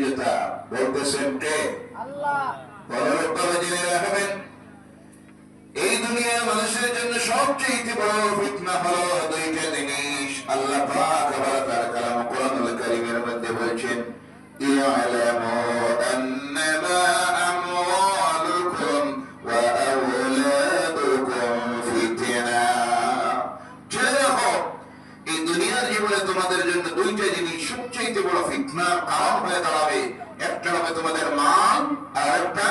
জুতা বলতেছেন কে? আল্লাহ। বড় জেনে রাখবেন, এই দুনিয়ার মানুষের জন্য সবচেয়ে বড় ফিতনা হলো দুইটা জিনিস। আল্লাহ পাক আবার তার কালাম কোরআনুল কারীমের মধ্যে বলেছেন, ইয়ালামু আন্নামা আমওয়ালুকুম ওয়া আওলাদুকুম ফিতনা। জেনে রাখো, এই দুনিয়ার জীবনে তোমাদের জন্য দুইটা জিনিস সবচেয়ে বড় ফিতনার কারণ হয়ে দাঁড়াবে। একটা হবে তোমাদের মাল, আর একটা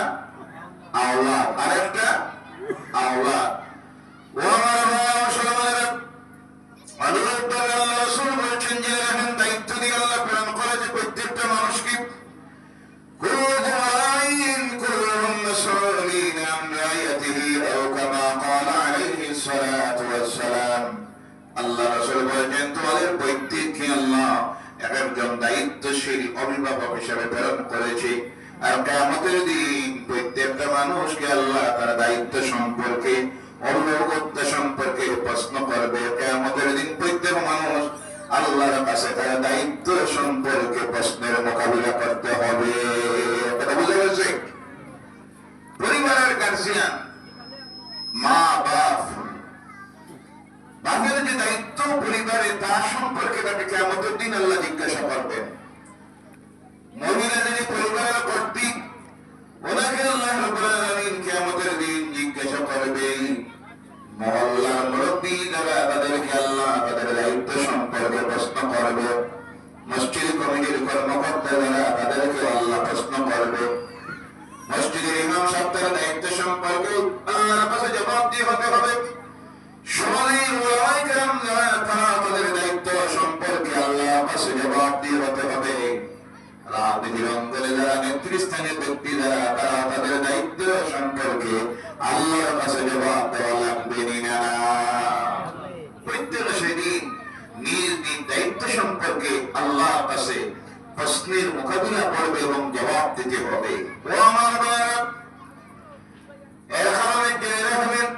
আওলাদ, আর একটা আওলাদ। ও আমার ভাই মুসলমানেরা, আল্লাহ রাসূল বলেছেন যে রাখেন, দায়িত্ব দিয়ে আল্লাহ প্রেরণ করে যে প্রত্যেকটা মানুষকে আল্লাহ রাসূল বলেছেন তোমাদের প্রত্যেককে আল্লাহ একজন দায়িত্বশীল অভিভাবক হিসেবে প্রেরণ করেছে। আর কিয়ামতের দিন প্রত্যেকটা মানুষকে আল্লাহ তার দায়িত্ব সম্পর্কে, অভিভাবকত্ব সম্পর্কে প্রশ্ন করবে। কিয়ামতের দিন প্রত্যেক মানুষ আল্লাহর কাছে তার দায়িত্ব সম্পর্কে প্রশ্নের মোকাবিলা করতে হবে। এটা বুঝা গেছে? পরিবারের গার্জিয়ান, মা বাপ, বাপের যে দায়িত্ব পরিবারে, তার সম্পর্কে তাকে কিয়ামতের দিন আল্লাহ জিজ্ঞাসা করবেন। মুমিনা যিনি পরিবারের কর্তৃক, ওনাকে আল্লাহ রাব্বুল আলামিন কিয়ামতের দিন জিজ্ঞাসা করবেন। মহল্লার মুরব্বী যারা, তাদেরকে আল্লাহ তাদের দায়িত্ব সম্পর্কে প্রশ্ন করবে। মসজিদ কমিটির কর্মকর্তা যারা, তাদেরকে আল্লাহ প্রশ্ন করবে। মসজিদের ইমাম সাহেব তার দায়িত্ব সম্পর্কে আল্লাহর কাছে জবাব দিয়ে হতে হবে। সমাজের উলামায়ে কেরাম যারা, তারা তাদের দায়িত্ব সম্পর্কে আল্লাহর কাছে জবাব দিয়ে হতে হবে। রাজনীতির অঙ্গনে যারা, নেতৃস্থানীয় ব্যক্তি যারা, তারা তাদের দায়িত্ব সম্পর্কে আল্লাহর কাছে জবাব দেওয়া লাগবে না। প্রত্যেক সেদিন নিজ নিজ দায়িত্ব সম্পর্কে আল্লাহর কাছে প্রশ্নের মোকাবিলা করবে এবং জবাব দিতে হবে। ও আমার ভাইরা, এর কারণে জেনে রাখবেন,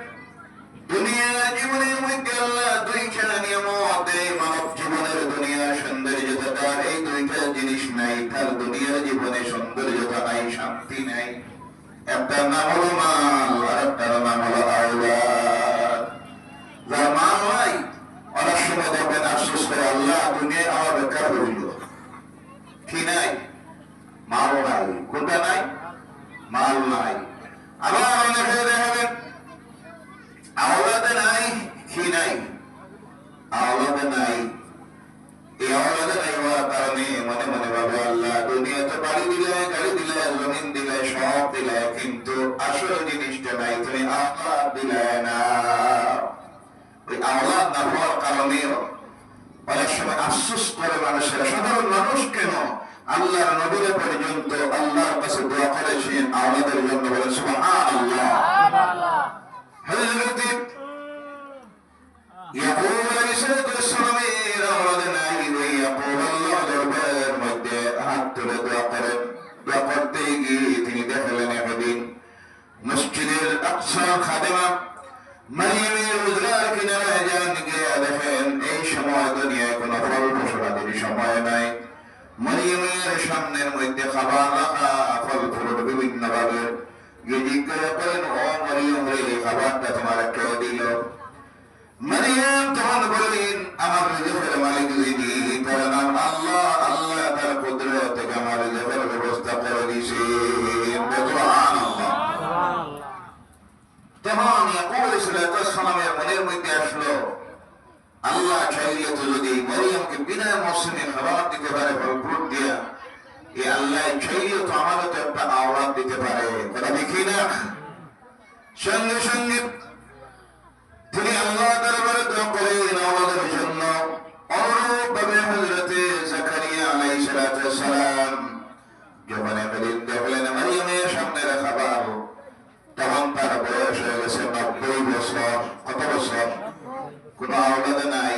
দুনিয়ার জীবনের মধ্যে আল্লাহ দুইটা নিয়ামত দেয়। মানব জীবনের দুনিয়ার সৌন্দর্যতা তার এই দুইটা জিনিস নাই। তার দুনিয়ার জীবনে সৌন্দর্যতা নাই, শান্তি নাই। একটার নাম হলো মাল, আর একটার নাম হলো আওলাদ। যার মাল নাই, অনেক সময় দেখবেন আফসোস করে, আল্লাহ দুনিয়ায় আমার বেকার হইল। কি নাই? মাল নাই। কোনটা নাই? মাল নাই। আবার অনেক দেখাবেন আওলাদে নাই। কি নাই? আওলাদে নাই। এই আওলাদে নাই হওয়ার কারণে মনে মনে ভাবে, আল্লাহ দুনিয়াতে বাড়ি দিলে, গাড়ি দিলে, জমিন দিলে, সব দিলে, কিন্তু আসল জিনিসটা নাই, তুমি আওলাদ দিলে না। ওই আওলাদ না হওয়ার কারণেও অনেক সময় আফসোস করে মানুষেরা। সাধারণ মানুষ কেন, আল্লাহর নবীরা পর্যন্ত আল্লাহর কাছে দোয়া করেছেন আওলাদের জন্য। বলে সুবহানাল্লাহ। হযরত ইয়াকুব আলাইহিস সালামের আওলাদ নাই। ওই ইয়াকুব আল্লাহর দরবারের মধ্যে হাত তুলে দোয়া করেন। দোয়া করতে গিয়ে তিনি দেখলেন একদিন মসজিদের আকসা খাদেমা মারিয়ামের রোজগার কিনারায় যান, গিয়ে দেখেন এই সময় দুনিয়ায় কোনো ফল ফসলাদের সময় নাই। মারিয়ামের সামনের মধ্যে খাবার রাখা, ফল ফুল বিভিন্ন ভাবে। গিয়ে জিজ্ঞাসা করেন, ও মারিয়াম রে, খাবারটা তোমার কে দিল? মারিয়াম তখন বললেন, আমার রিজিকের মালিক যিনি, তার নাম আল্লাহ। আল্লাহ তার কুদরত থেকে আমার রিজিকের ব্যবস্থা করে দিয়েছেন। সুবহানাল্লাহ। তখন ইয়াকুব আলাইহিস সালামের মনের মধ্যে আসলো, আল্লাহ চাইলে তো যদি মারিয়ামকে বিনা মৌসুমে খাবার দিতে পারে, ফল ফ্রুট দিয়া, এই আল্লাহ চাইলে তো আমারও তো একটা আওলাদ দিতে পারে। কথা দেখি না? সঙ্গে সঙ্গে তিনি আল্লাহ দরবারে দোয়া করেন আওলাদের জন্য। অনুরূপভাবে হযরত জাকারিয়া আলাইহিস সালাম যখন দেখলেন মারিয়ামের সামনে খাবার, তখন তার বয়স হয়ে গেছে 90 বছর। কত বছর? কোন আওলাদ নাই।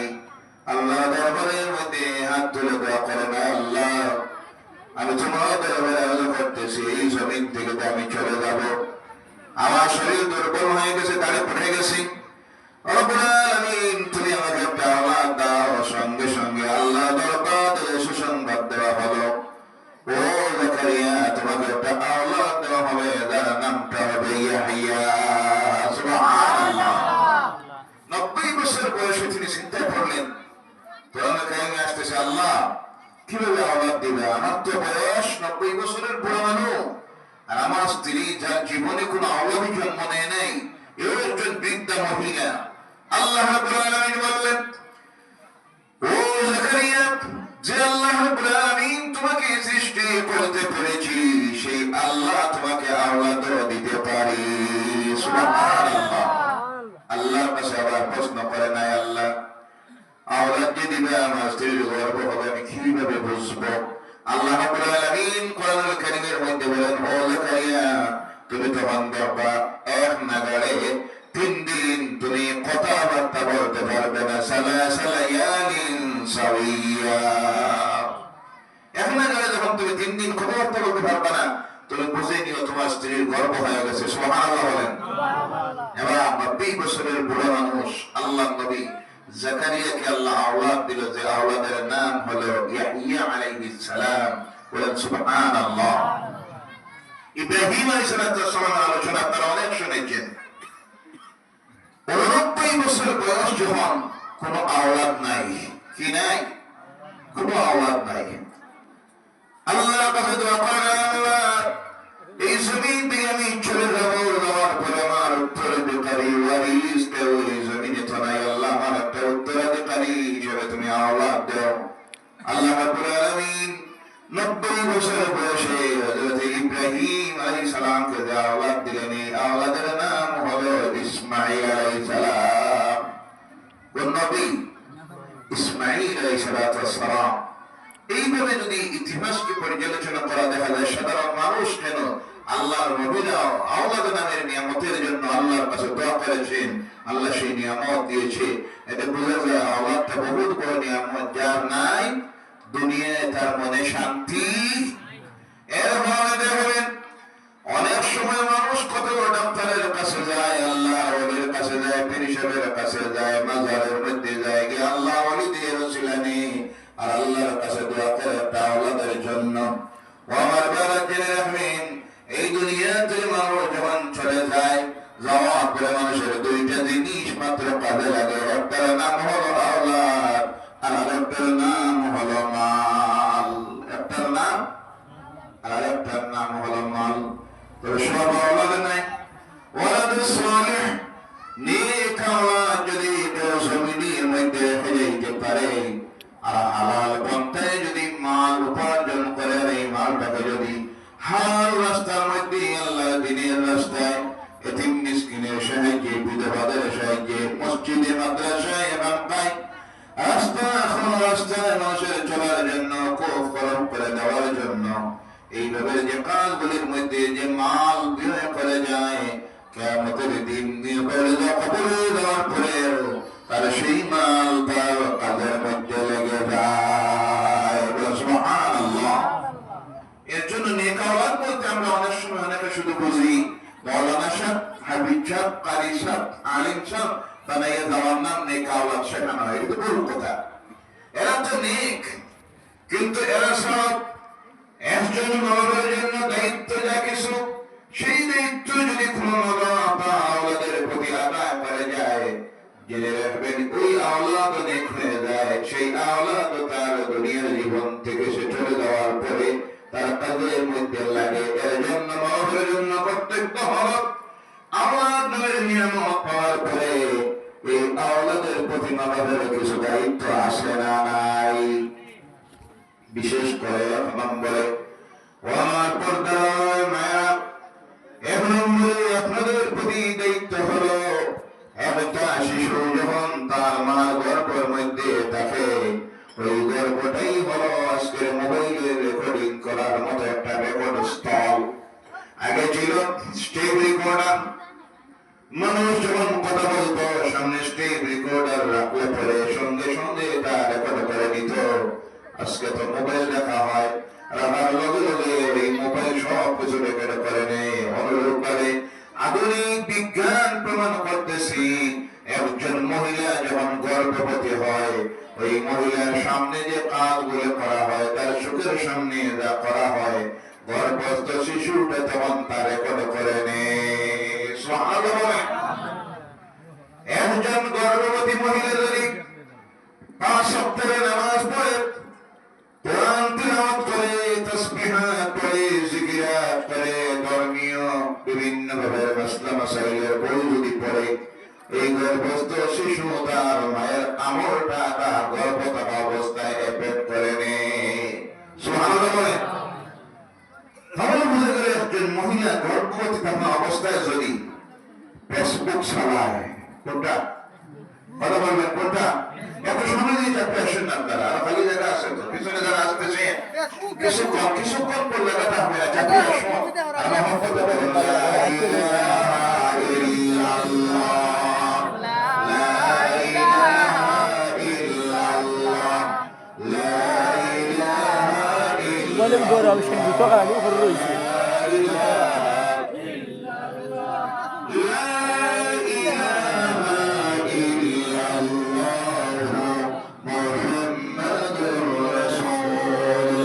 আল্লাহ দরবারের মধ্যে হাত তুলে দোয়া করেন, আল্লাহ আমি তোমার দরবারে আরজ করতেছি, এই জমিন থেকে তো আমি চলে যাব, আমার শরীর দুর্বল হয়ে গেছে, তারে পড়ে গেছি। রব্বুল আলামিন তুমি আমাকে একটা আওলাদ দাও। সঙ্গে সঙ্গে আল্লাহ দরবারে সুসংবাদ দেওয়া হলো, ও যার জীবনে কোনো আওলাদই জন্ম নেয় নাই, এও একজন বৃদ্ধা মহিলা। আল্লাহ রাব্বুল আলামিন বললেন, ও জাকারিয়া, যে আল্লাহ রাব্বুল আলামিন তোমাকে সৃষ্টি করতে পেরেছি, সেই আল্লাহ তোমাকে আওলাদ দিতে পারে। সুবহানাল্লাহ। আল্লাহর কাছে আবার প্রশ্ন করে নাই, আল্লাহ আওলাদ যে দিবে আমার স্ত্রীর গর্ভ হবে, আমি কিভাবে বুঝবো? আল্লাহ রাব্বুল আলামিন কোরআনুল কারীমের মধ্যে বলেন, ও জাকারিয়া, তুমি তখন দেখবা এক নাগাড়ে 3 দিন তুমি কথাবার্তা বলতে পারবে না। সালাসালায়ালিন সাওয়িয়া। এক নাগাড়ে যখন তুমি 3 দিন কথাবার্তা বলতে পারবে না, তুমি বুঝে নিও তোমার স্ত্রীর গর্ভ হয়ে গেছে। সুবহানাল্লাহ বলেন। এবার 90 বছরের বুড়ো মানুষ আল্লাহ নবী জাকারিয়াকে আল্লাহ আওলাদ দিল, যে আওলাদের নাম হলো ইয়াহইয়া আলাইহিস সালাম। বলেন সুবহানাল্লাহ। ইব্রাহিম আলাইহিস সালামের আলোচনা আপনারা অনেক শুনেছেন। 90 বছর বয়স যখন, কোনো আওলাদ নাই। কি নাই? কোনো আওলাদ নাই। আল্লাহর কাছে দোয়া করেন, আল্লাহ এই জমিন থেকে আমি চলে যাবো, যাওয়ার পরে আমার উত্তরাধিকারী ওয়ারিস কেউ এই জমিনে তো নাই। আল্লাহ আমার একটা উত্তরাধিকারী হিসেবে তুমি আওলাদ দাও। আল্লাহ রাব্বুল আলামিন 90 বছর বয়সে হযরত ইব্রাহিম আলাইহিস সালামকে যে আওলাদ দিলেন, এই আওলাদের নাম হলো ইসমাঈল আলাইহিস সালাম। কোন নবী? ইসমাঈল আলাইহিস সালাম। এইভাবে যদি ইতিহাসকে পর্যালোচনা করা, দেখা যায় সাধারণ মানুষ কেন আল্লাহর নবীরা আওলাদ নামের নিয়ামতের জন্য আল্লাহর কাছে দোয়া করেছেন, আল্লাহ সেই নিয়ামত দিয়েছে। এতে বোঝা যায় আওলাদটা বহুত বড় নিয়ামত, যার নাই দুনিয়ায় তার মনে শান্তি। এর ফলে দেখবেন অনেক সময় মানুষ কত ডাক্তারের কাছে যায়, আল্লাহ ওলির কাছে যায়, পীর সাহেবের কাছে যায়, মাজারের মধ্যে যায়, গিয়ে আল্লাহ ওলি দিয়ে রসিলা নেই, আর আল্লাহর কাছে দোয়া করে একটা আওলাদের জন্য। ও আমার বাবা জেনে রাখবেন, এই দুনিয়াতে মানুষ যখন চলে যায়, যাওয়ার পরে মানুষের 2টা জিনিস মাত্র কাজে লাগে। একটার নাম হলো আওলাদ, আর আরেকটার নাম হলো মাল। একটার নাম আর আরেকটার নাম হলো মাল। তো সব আওলাদ নাই। ওয়ালাদুস সালিহ, নেক আওলাদ যদি কেউ জমিনের মধ্যে রেখে যেতে পারে, আর হালাল পন্থায় যদি মাল উপার্জন করে, এই মালটাকে যদি হালাল রাস্তার মধ্যে আল্লাহ দ্বীনের রাস্তায় এতিম মিসকিনের সাহায্যে, বিধবাদের সাহায্যে, মসজিদে মাদ্রাসায় এমামকায় রাস্তায় মানুষের চলার জন্য, কূপ খরচ করে দেওয়ার জন্য, এইভাবে যে কাজগুলির মধ্যে যে মাল ব্যয় করে যায়, কিয়ামতের দিন কবরে দেওয়ার পরেও তার সেই মাল তার কাজের মধ্যে লেগে যায়। সুবহানাল্লাহ। এর জন্য নেক আওলাদ বলতে আমরা অনেক সময় অনেকে শুধু বুঝি মাওলানা সাহেব, হাবিব সাহেব, কারি সাহেব, আলিম সাহেব বানাইয়া যাওয়ার নাম নেক আওলাদ শেখানো হয়। এটা ভুল কথা। এরা তো নেক, কিন্তু এরা সব একজন নবীর জন্য দায়িত্ব যা কিছু, সেই দায়িত্ব যদি কোনো আওলাদের প্রতি আদায় করে যায়, জেনে রাখবেন ওই আওলাদ নেক হয়ে যায়। সেই আওলাদ তার দুনিয়ার জীবন থেকে সে চলে যাওয়ার পরে তার কাজের মধ্যে লাগে। এর জন্য মানুষের জন্য কর্তব্য হলো আওলাদ নামের নিয়ামত পাওয়ার পরে এই আওলাদের প্রতি মানুষের কিছু দায়িত্ব আসে না নাই। বিশেষ করে 1 নম্বরে, ও আমার পর্দার মায়া, 1 নম্বরে আপনাদের প্রতি দায়িত্ব হলো, একটা শিশু যখন তার মার গর্ভের মধ্যে থাকে, ওই গর্ভটাই হলো আজকের মোবাইলে রেকর্ডিং করার মতো একটা রেকর্ড স্থল। আগে ছিল স্টেপ রেকর্ডার। মানুষ যখন কথা বলতো, সামনে স্টেপ রেকর্ডার রাখলে পরে সঙ্গে সঙ্গে এটা রেকর্ড করে নিত। আজকে তো মোবাইল দেখা হয়, রাখার লগে লগে এই মোবাইল সব কিছু রেকর্ড করে নেয়। অনুরূপভাবে আধুনিক বিজ্ঞান প্রমাণ করতেছি, একজন মহিলা যখন গর্ভবতী হয়, ওই মহিলার সামনে যে কাজগুলো করা হয়, তার চোখের সামনে যা করা হয়, গর্ভস্থ শিশুটা তখন তা রেকর্ড করে নেয়। সুবহানাল্লাহ। একজন গর্ভবতী মহিলা যদি 5 সপ্তাহের নামাজ পড়ে, কোরআন তিলাওয়াত করে, তাসবিহাত করে, জিকিরাত করে, ধর্মীয় বিভিন্ন ভাবে মাসলা মাসাইলের বই যদি পড়ে, এই গর্ভস্থ শিশু তার মায়ের আমলটা তার গর্ভ থাকা অবস্থায় এফেক্ট করে নে। সুবহানাল্লাহ বলেন। তাহলে বুঝে গেলে একজন মহিলা গর্ভবতী থাকা অবস্থায় যদি ফেসবুক চালায়, কোনটা কথা বলবেন, কোনটা? এত সময় দিয়ে চাপে আসেন না আপনারা, আর খালি জায়গা আছে তো, পিছনে যারা আসতেছে কিছুক্ষণ পর জায়গাটা হবে না, চাপে আসো। আর মোহাম্মদ বলেন লা ইলাহা ইল্লাল্লাহ, লা ইলাহা ইল্লাল্লাহ, লা ইলাহা ইল্লাল্লাহ। বলেন গৌরব সেন দুটো কারণে উপরে রয়েছে।